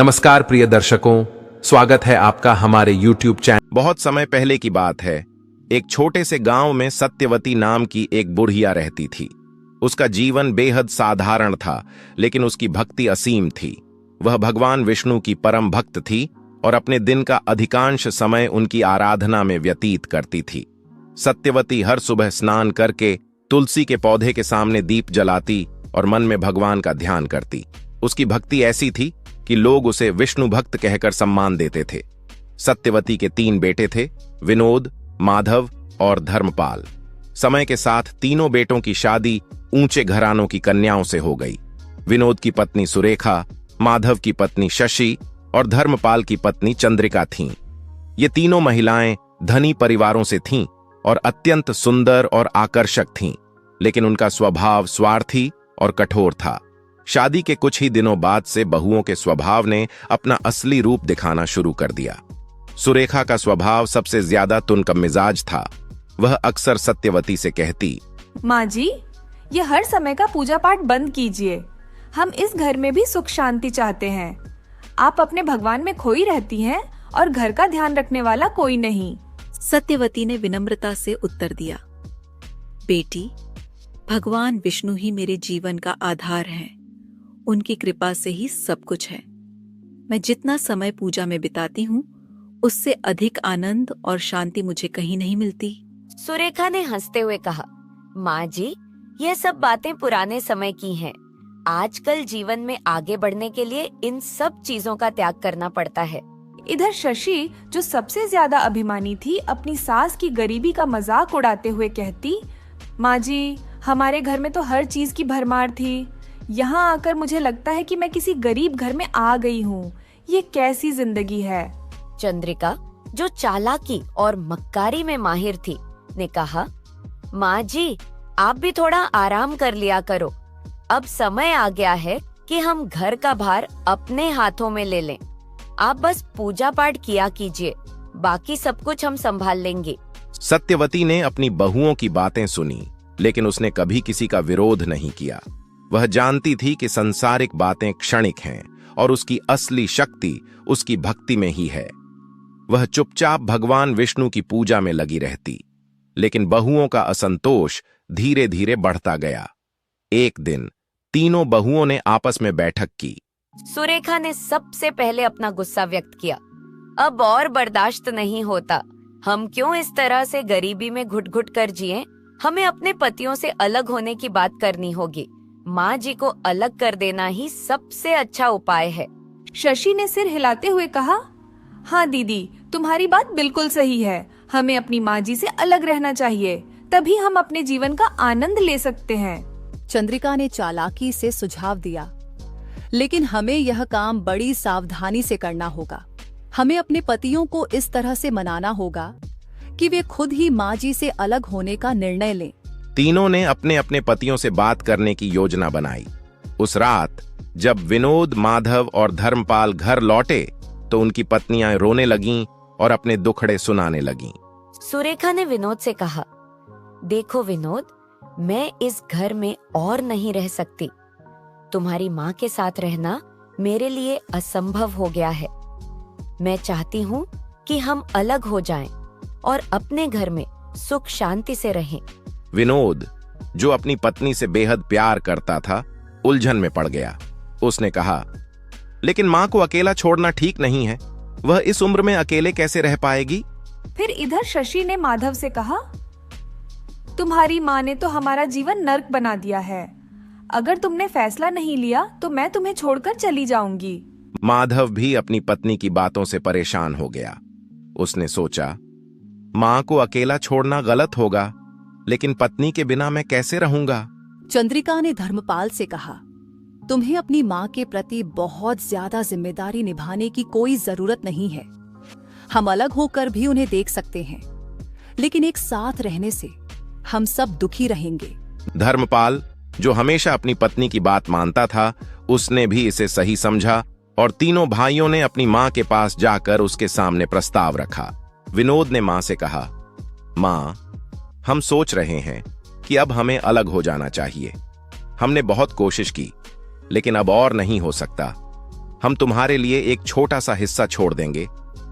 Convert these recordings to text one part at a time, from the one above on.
नमस्कार प्रिय दर्शकों, स्वागत है आपका हमारे YouTube चैनल। बहुत समय पहले की बात है। एक छोटे से गांव में सत्यवती नाम की एक बुढ़िया रहती थी। उसका जीवन बेहद साधारण था, लेकिन उसकी भक्ति असीम थी। वह भगवान विष्णु की परम भक्त थी और अपने दिन का अधिकांश समय उनकी आराधना में व्यतीत करती थी। सत्यवती हर सुबह स्नान करके तुलसी के पौधे के सामने दीप जलाती और मन में भगवान का ध्यान करती। उसकी भक्ति ऐसी थी कि लोग उसे विष्णु भक्त कहकर सम्मान देते थे। सत्यवती के 3 बेटे थे, विनोद, माधव और धर्मपाल। समय के साथ तीनों बेटों की शादी ऊंचे घरानों की कन्याओं से हो गई। विनोद की पत्नी सुरेखा, माधव की पत्नी शशि और धर्मपाल की पत्नी चंद्रिका थीं। ये तीनों महिलाएं धनी परिवारों से थीं और अत्यंत सुंदर और आकर्षक थीं, लेकिन उनका स्वभाव स्वार्थी और कठोर था। शादी के कुछ ही दिनों बाद से बहुओं के स्वभाव ने अपना असली रूप दिखाना शुरू कर दिया। सुरेखा का स्वभाव सबसे ज्यादा तुनक मिजाज था। वह अक्सर सत्यवती से कहती, माँ जी, ये हर समय का पूजा पाठ बंद कीजिए। हम इस घर में भी सुख शांति चाहते हैं। आप अपने भगवान में खोई रहती हैं और घर का ध्यान रखने वाला कोई नहीं। सत्यवती ने विनम्रता से उत्तर दिया, बेटी, भगवान विष्णु ही मेरे जीवन का आधार हैं। उनकी कृपा से ही सब कुछ है। मैं जितना समय पूजा में बिताती हूँ, उससे अधिक आनंद और शांति मुझे कहीं नहीं मिलती। सुरेखा ने हंसते हुए कहा, माँ जी, ये सब बातें पुराने समय की हैं। आजकल जीवन में आगे बढ़ने के लिए इन सब चीजों का त्याग करना पड़ता है। इधर शशि, जो सबसे ज्यादा अभिमानी थी, अपनी सास की गरीबी का मजाक उड़ाते हुए कहती, माँ जी, हमारे घर में तो हर चीज की भरमार थी। यहाँ आकर मुझे लगता है कि मैं किसी गरीब घर में आ गई हूँ। ये कैसी जिंदगी है। चंद्रिका, जो चालाकी और मक्कारी में माहिर थी, ने कहा, माँ जी, आप भी थोड़ा आराम कर लिया करो। अब समय आ गया है कि हम घर का भार अपने हाथों में ले लें। आप बस पूजा पाठ किया कीजिए, बाकी सब कुछ हम संभाल लेंगे। सत्यवती ने अपनी बहुओं की बातें सुनी, लेकिन उसने कभी किसी का विरोध नहीं किया। वह जानती थी कि संसारिक बातें क्षणिक हैं और उसकी असली शक्ति उसकी भक्ति में ही है। वह चुपचाप भगवान विष्णु की पूजा में लगी रहती, लेकिन बहुओं का असंतोष धीरे धीरे बढ़ता गया। एक दिन तीनों बहुओं ने आपस में बैठक की। सुरेखा ने सबसे पहले अपना गुस्सा व्यक्त किया। अब और बर्दाश्त नहीं होता। हम क्यों इस तरह से गरीबी में घुट घुट कर जिएं? हमें अपने पतियों से अलग होने की बात करनी होगी। माँ जी को अलग कर देना ही सबसे अच्छा उपाय है। शशि ने सिर हिलाते हुए कहा, हाँ दीदी, तुम्हारी बात बिल्कुल सही है। हमें अपनी माँ जी से अलग रहना चाहिए, तभी हम अपने जीवन का आनंद ले सकते हैं। चंद्रिका ने चालाकी से सुझाव दिया, लेकिन हमें यह काम बड़ी सावधानी से करना होगा। हमें अपने पतियों को इस तरह से मनाना होगा कि वे खुद ही माँ जी से अलग होने का निर्णय लें। तीनों ने अपने अपने पतियों से बात करने की योजना बनाई। उस रात जब विनोद, माधव और धर्मपाल घर लौटे तो उनकी पत्नियां रोने लगीं और अपने दुखड़े सुनाने लगीं। सुरेखा ने विनोद से कहा, देखो विनोद, मैं इस घर में और नहीं रह सकती। तुम्हारी माँ के साथ रहना मेरे लिए असंभव हो गया है। मैं चाहती हूँ कि हम अलग हो जाएं और अपने घर में सुख शांति से रहें। विनोद, जो अपनी पत्नी से बेहद प्यार करता था, उलझन में पड़ गया। उसने कहा, लेकिन माँ को अकेला छोड़ना ठीक नहीं है। वह इस उम्र में अकेले कैसे रह पाएगी? फिर इधर शशि ने माधव से कहा, तुम्हारी माँ ने तो हमारा जीवन नर्क बना दिया है। अगर तुमने फैसला नहीं लिया तो मैं तुम्हें छोड़कर चली जाऊंगी। माधव भी अपनी पत्नी की बातों से परेशान हो गया। उसने सोचा, माँ को अकेला छोड़ना गलत होगा, लेकिन पत्नी के बिना मैं कैसे रहूंगा? चंद्रिका ने धर्मपाल से कहा, तुम्हें अपनी माँ के प्रति बहुत ज्यादा जिम्मेदारी निभाने की कोई जरूरत नहीं है। हम अलग होकर भी उन्हें देख सकते हैं, लेकिन एक साथ रहने से हम सब दुखी रहेंगे। धर्मपाल, जो हमेशा अपनी पत्नी की बात मानता था, उसने भी इसे सही समझा और तीनों भाइयों ने अपनी माँ के पास जाकर उसके सामने प्रस्ताव रखा। विनोद ने माँ से कहा, माँ, हम सोच रहे हैं कि अब हमें अलग हो जाना चाहिए। हमने बहुत कोशिश की, लेकिन अब और नहीं हो सकता। हम तुम्हारे लिए एक छोटा सा हिस्सा छोड़ देंगे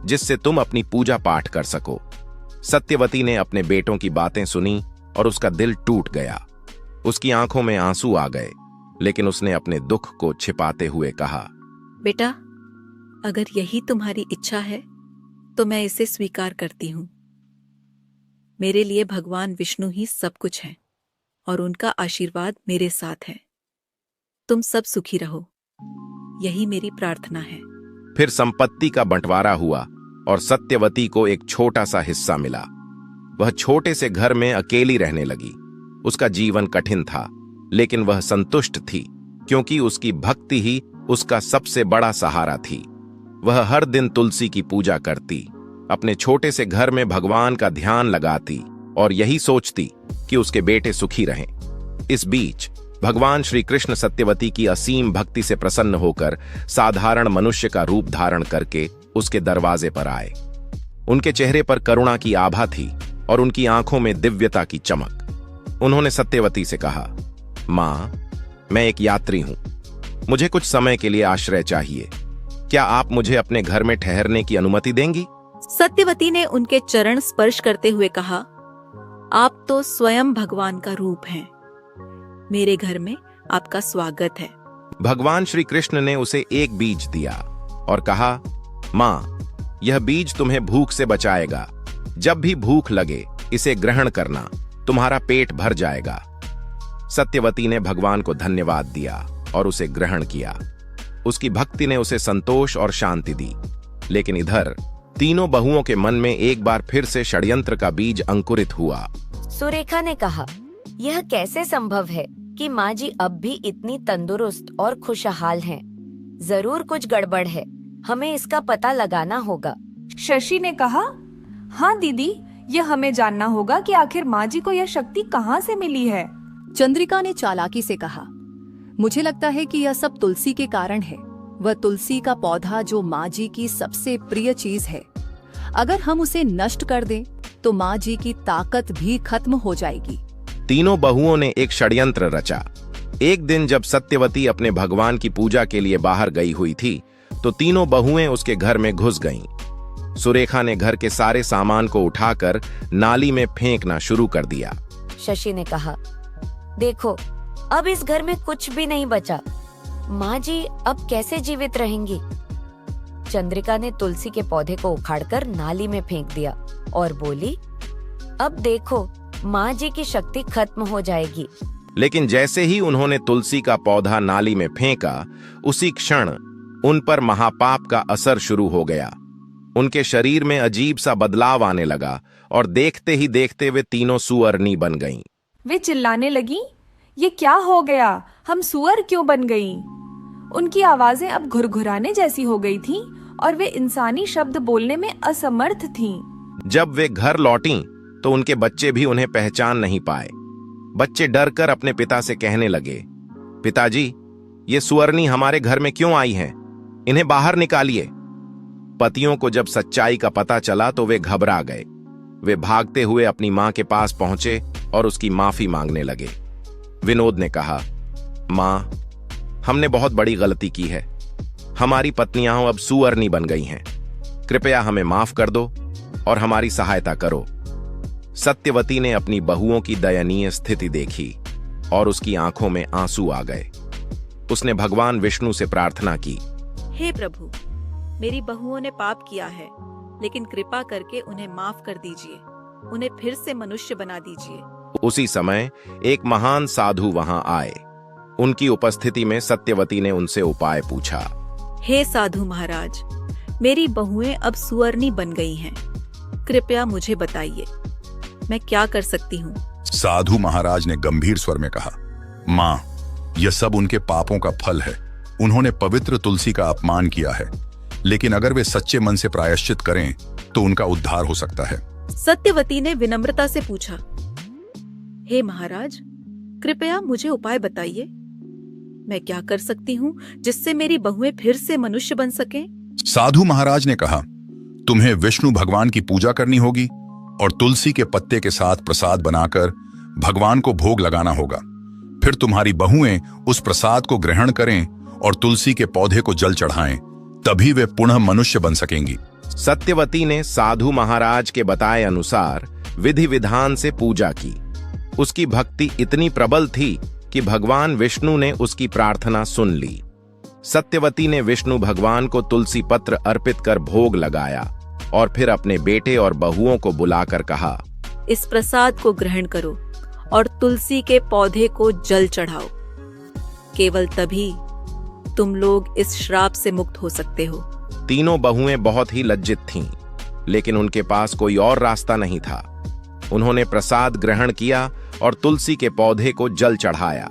जिससे तुम अपनी पूजा पाठ कर सको। सत्यवती ने अपने बेटों की बातें सुनी और उसका दिल टूट गया। उसकी आंखों में आंसू आ गए, लेकिन उसने अपने दुख को छिपाते हुए कहा, बेटा, अगर यही तुम्हारी इच्छा है तो मैं इसे स्वीकार करती हूं। मेरे लिए भगवान विष्णु ही सब कुछ है और उनका आशीर्वाद मेरे साथ है। तुम सब सुखी रहो, यही मेरी प्रार्थना है। फिर संपत्ति का बंटवारा हुआ और सत्यवती को एक छोटा सा हिस्सा मिला। वह छोटे से घर में अकेली रहने लगी। उसका जीवन कठिन था, लेकिन वह संतुष्ट थी क्योंकि उसकी भक्ति ही उसका सबसे बड़ा सहारा थी। वह हर दिन तुलसी की पूजा करती, अपने छोटे से घर में भगवान का ध्यान लगाती और यही सोचती कि उसके बेटे सुखी रहें। इस बीच भगवान श्री कृष्ण सत्यवती की असीम भक्ति से प्रसन्न होकर साधारण मनुष्य का रूप धारण करके उसके दरवाजे पर आए। उनके चेहरे पर करुणा की आभा थी और उनकी आंखों में दिव्यता की चमक। उन्होंने सत्यवती से कहा, मां, मैं एक यात्री हूं, मुझे कुछ समय के लिए आश्रय चाहिए। क्या आप मुझे अपने घर में ठहरने की अनुमति देंगी? सत्यवती ने उनके चरण स्पर्श करते हुए कहा, आप तो स्वयं भगवान का रूप हैं। मेरे घर में आपका स्वागत है। भगवान श्री कृष्ण ने उसे एक बीज दिया और कहा, मां, यह बीज तुम्हें भूख से बचाएगा। जब भी भूख लगे इसे ग्रहण करना, तुम्हारा पेट भर जाएगा। सत्यवती ने भगवान को धन्यवाद दिया और उसे ग्रहण किया। उसकी भक्ति ने उसे संतोष और शांति दी। लेकिन इधर तीनों बहुओं के मन में एक बार फिर से षड्यंत्र का बीज अंकुरित हुआ। सुरेखा ने कहा, यह कैसे संभव है कि माँ जी अब भी इतनी तंदुरुस्त और खुशहाल हैं? जरूर कुछ गड़बड़ है, हमें इसका पता लगाना होगा। शशि ने कहा, हाँ दीदी, यह हमें जानना होगा कि आखिर माँ जी को यह शक्ति कहाँ से मिली है। चंद्रिका ने चालाकी से कहा, मुझे लगता है कि यह सब तुलसी के कारण है। वह तुलसी का पौधा जो माँ जी की सबसे प्रिय चीज है, अगर हम उसे नष्ट कर दें तो माँ जी की ताकत भी खत्म हो जाएगी। तीनों बहुओं ने एक षड्यंत्र रचा। एक दिन जब सत्यवती अपने भगवान की पूजा के लिए बाहर गई हुई थी, तो तीनों बहुएं उसके घर में घुस गईं। सुरेखा ने घर के सारे सामान को उठाकर नाली में फेंकना शुरू कर दिया। शशि ने कहा, देखो, अब इस घर में कुछ भी नहीं बचा। माँ जी अब कैसे जीवित रहेंगी? चंद्रिका ने तुलसी के पौधे को उखाड़कर नाली में फेंक दिया और बोली, अब देखो, माँ जी की शक्ति खत्म हो जाएगी। लेकिन जैसे ही उन्होंने तुलसी का पौधा नाली में फेंका, उसी क्षण उन पर महापाप का असर शुरू हो गया। उनके शरीर में अजीब सा बदलाव आने लगा और देखते ही देखते वे तीनों सुअरनी बन गईं। वे चिल्लाने लगी, ये क्या हो गया? हम सुअर क्यों बन गईं? उनकी आवाजें अब घुरघुराने जैसी हो गई थीं और वे इंसानी शब्द बोलने में असमर्थ थीं। जब वे घर लौटीं, तो उनके बच्चे भी उन्हें पहचान नहीं पाए। बच्चे डरकर अपने पिता से कहने लगे, पिताजी, ये सुअरनी हमारे घर में क्यों आई हैं? इन्हें बाहर निकालिए। पतियों को जब सच्चाई का पता चला तो वे घबरा गए। वे भागते हुए अपनी मां के पास पहुंचे और उसकी माफी मांगने लगे। विनोद ने कहा, मां, हमने बहुत बड़ी गलती की है। हमारी पत्नियां अब सुअरनी बन गई हैं। कृपया हमें माफ कर दो और हमारी सहायता करो। सत्यवती ने अपनी बहुओं की दयनीय स्थिति देखी और उसकी आंखों में आंसू आ गए। उसने भगवान विष्णु से प्रार्थना की, हे प्रभु, मेरी बहुओं ने पाप किया है, लेकिन कृपा करके उन्हें माफ कर दीजिए। उन्हें फिर से मनुष्य बना दीजिए। उसी समय एक महान साधु वहां आए। उनकी उपस्थिति में सत्यवती ने उनसे उपाय पूछा। हे साधु महाराज, मेरी बहुएं अब सुअरनी बन गई हैं। कृपया मुझे बताइए, मैं क्या कर सकती हूँ? साधु महाराज ने गंभीर स्वर में कहा, माँ, यह सब उनके पापों का फल है। उन्होंने पवित्र तुलसी का अपमान किया है, लेकिन अगर वे सच्चे मन से प्रायश्चित करें तो उनका उद्धार हो सकता है। सत्यवती ने विनम्रता से पूछा, हे महाराज, कृपया मुझे उपाय बताइए। मैं क्या कर सकती हूँ जिससे मेरी बहुएं फिर से मनुष्य बन सकें? साधु महाराज ने कहा, तुम्हें विष्णु भगवान की पूजा करनी होगी और तुलसी के पत्ते के साथ प्रसाद बनाकर भगवान को भोग लगाना होगा। फिर तुम्हारी बहुएं उस प्रसाद को ग्रहण करें और तुलसी के पौधे को जल चढ़ाएं, तभी वे पुनः मनुष्य बन सकेंगी। सत्यवती ने साधु महाराज के बताए अनुसार विधि विधान से पूजा की। उसकी भक्ति इतनी प्रबल थी कि भगवान विष्णु ने उसकी प्रार्थना सुन ली। सत्यवती ने विष्णु भगवान को तुलसी पत्र अर्पित कर भोग लगाया और फिर अपने बेटे और बहुओं को बुलाकर कहा, इस प्रसाद को ग्रहण करो और तुलसी के पौधे को जल चढ़ाओ। केवल तभी तुम लोग इस श्राप से मुक्त हो सकते हो। तीनों बहुएं बहुत ही लज्जित थीं, लेकिन उनके पास कोई और रास्ता नहीं था। उन्होंने प्रसाद ग्रहण किया और तुलसी के पौधे को जल चढ़ाया।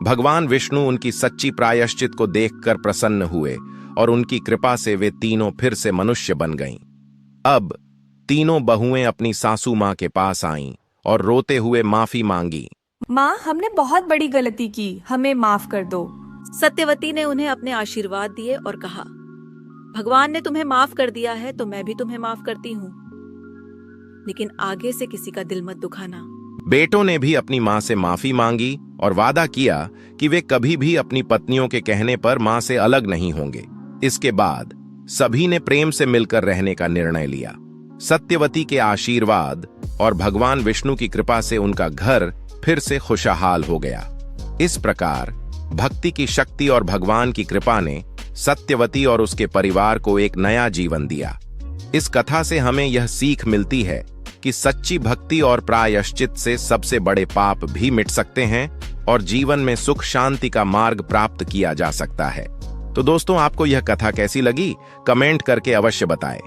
भगवान विष्णु उनकी सच्ची प्रायश्चित को देखकर प्रसन्न हुए और उनकी कृपा से वे तीनों फिर से मनुष्य बन गईं। अब तीनों बहुएं अपनी सासू मां के पास आईं और रोते हुए माफी मांगी। माँ, हमने बहुत बड़ी गलती की, हमें माफ कर दो। सत्यवती ने उन्हें अपने आशीर्वाद दिए और कहा, भगवान ने तुम्हें माफ कर दिया है तो मैं भी तुम्हें माफ करती हूँ, लेकिन आगे से किसी का दिल मत दुखाना। बेटों ने भी अपनी मां से माफी मांगी और वादा किया कि वे कभी भी अपनी पत्नियों के कहने पर मां से अलग नहीं होंगे। इसके बाद सभी ने प्रेम से मिलकर रहने का निर्णय लिया। सत्यवती के आशीर्वाद और भगवान विष्णु की कृपा से उनका घर फिर से खुशहाल हो गया। इस प्रकार भक्ति की शक्ति और भगवान की कृपा ने सत्यवती और उसके परिवार को एक नया जीवन दिया। इस कथा से हमें यह सीख मिलती है कि सच्ची भक्ति और प्रायश्चित से सबसे बड़े पाप भी मिट सकते हैं और जीवन में सुख शांति का मार्ग प्राप्त किया जा सकता है। तो दोस्तों, आपको यह कथा कैसी लगी कमेंट करके अवश्य बताएं।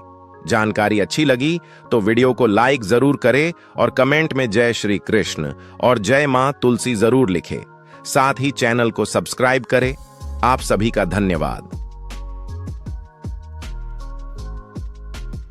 जानकारी अच्छी लगी तो वीडियो को लाइक जरूर करें और कमेंट में जय श्री कृष्ण और जय मां तुलसी जरूर लिखें। साथ ही चैनल को सब्सक्राइब करें। आप सभी का धन्यवाद।